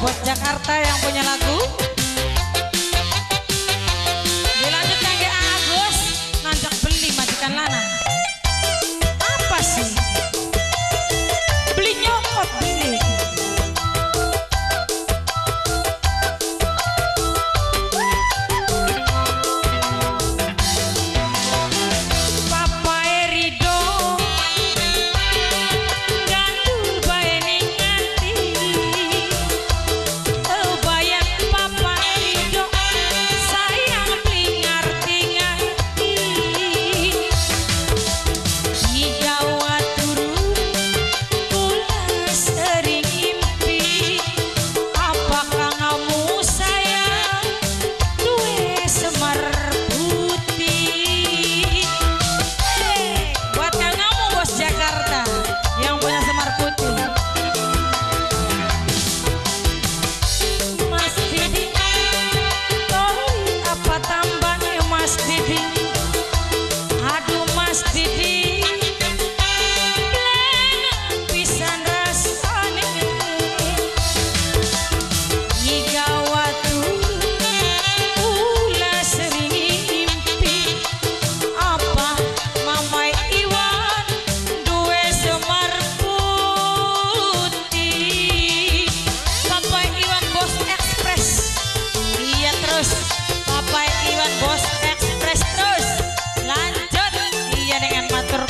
buat Jakarta yang punya lagu. Dilanjutkan ke Agus, ngajak beli majikan lanang. Apa sih? Beli nyokot beli.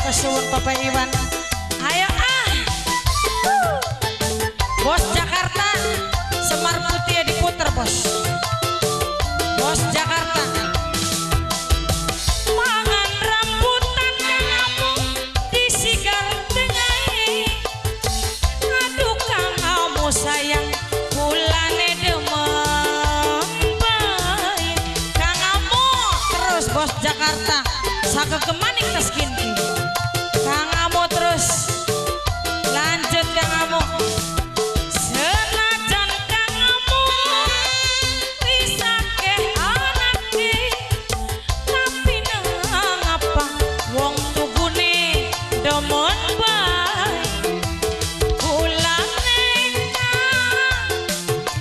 Kesuwun Papa Iwan. Ayo Bos Jakarta, Semar Putih diputer bos. Bos Jakarta. Mangan rambutan kamu disigar dengai. Aduh kamu sayang bulane demam baik. Kamu terus Bos Jakarta. Sakegemaning taskin. Kang Amo terus lanjut Kang Amo. Senajan Kang Amo bisa ke anake, tapi nang apa wong tugune demen bae. Kulane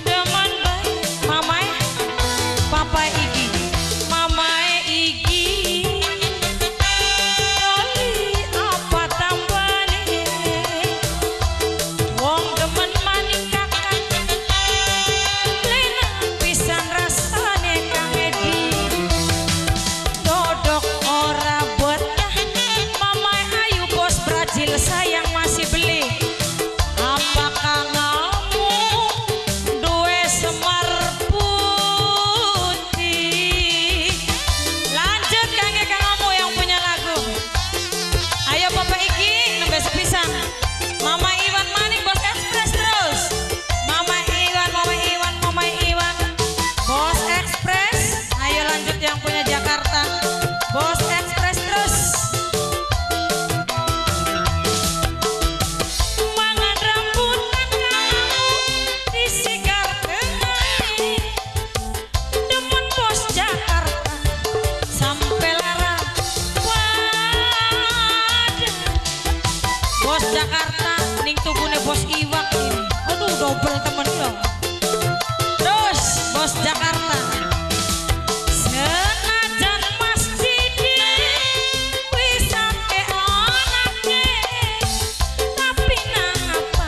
demen bae. Mamae Papa iki, Mamae iki. Sayang masih beli. Apakah kamu duwe Semar Putih? Lanjut kangge Kang Amo yang punya lagu. Ayo Bapak Iki nembe sepisan. Mama Iwan maning Bos Express terus. Mama Iwan, Mama Iwan, Mama Iwan. Bos Express. Ayo lanjut yang punya Jakarta. Bos Express terus. Bos Jakarta ning tugune Bos Iwak ini. Aduh double temen yo. Terus Bos Jakarta. Senajan Mas Didi wis ake anake, tapi nang apa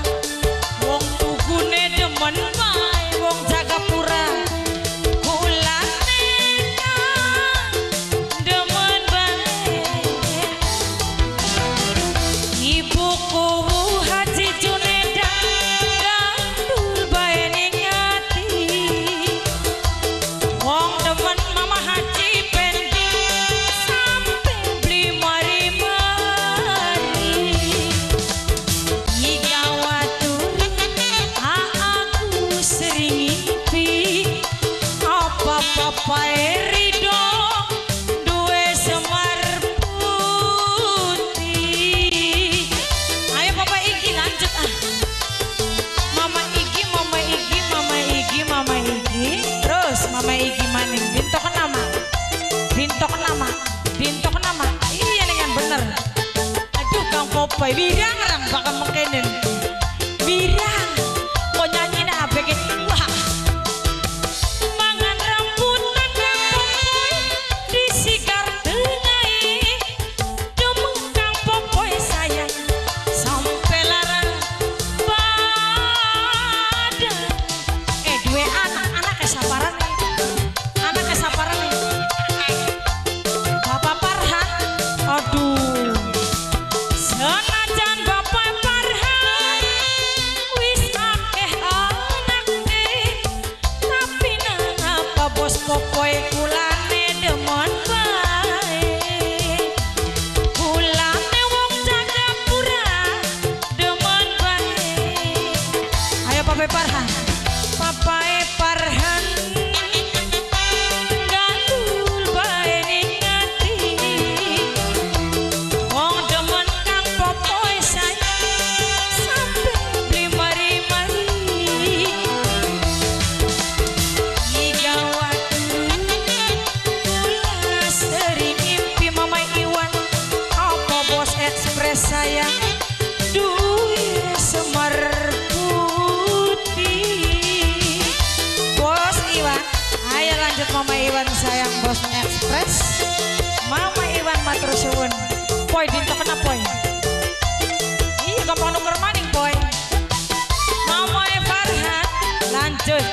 wong tugune demen bae wong Jagapura. Kulane demen bae. Ibuku Haji Juneda gandul bae ning ati. Wong demen Mama Haji Pendi sampe beli mari-mari. Iga watur aku sering ngipi apa Papa Rido duwe Semar Putih. Ayo Papa Iki lanjut Mama Iki, Mama Iki, Mama Iki, Mama Iki. Terus Mama Iki maning bintok nama. Bintok nama. Bintok nama. Iya dengan bener. Aduh Kang Popeye wirang orang bakal mengkenen. Wirang. Kok nyanyi nah begitu. Wah Papa Farhan. Papa Farhan gandul bae ning ati. Wong demen kang popoe saya sampe beli mari-mari. Igawat kula sering mimpi Mama Iwan apa bos ekspres sayang duwe semar putih. Bos Iwan, ayo lanjut Mama Iwan sayang bos ekspres. Mama Iwan matur suwun. Poy dinto kena poy. Iya gampang nuker maning poy. Mama Farhan lanjut.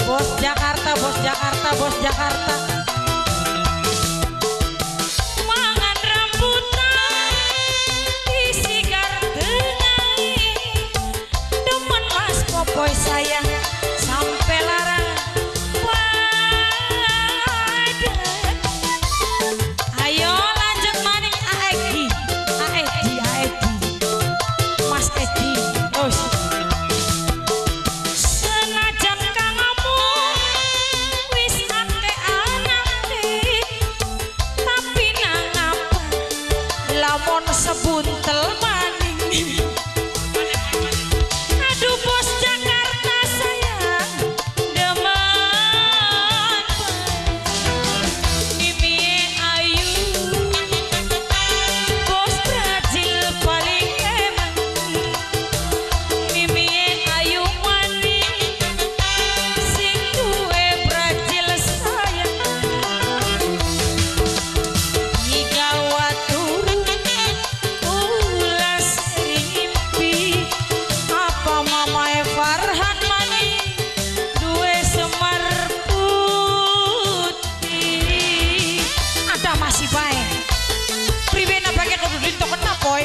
Bos Jakarta, bos Jakarta, bos Jakarta. Mangan rambutan disigar tengai. Demen mas popoy sayang sampai larang wadah. Ayo lanjut maning Aegi, Aedi, Aedi, Mas Edi. Terus senajan kangamu wis ake anake, tapi nang apa lamun sebuntel maning. Aduh bos Jakarta sayang demen Mimi ayu. Bos Brazil paling emang Mimi ayu maning sing duwe Brazil sayang. Igawat kula sering mimpi apa Mama Farhan maning duwe semar putih. Ada masih baik pribena pakai kudu dinto kena poy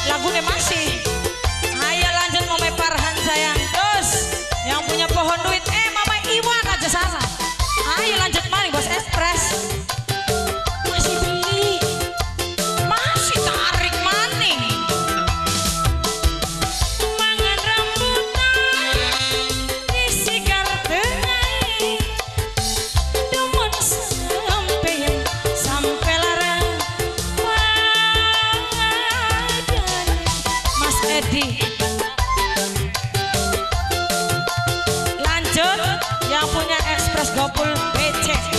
lagune masih. Ayo lanjut Mama Farhan sayang. Terus yang punya pohon duit Mama Iwan aja salah. Ayo lanjut maning bos ekspres. Masih beli, masih tarik maning. Mangan rambutan disigar tengai. Demen sampai larang wadah. Mas Edi lanjut yang punya ekspres gopul becek.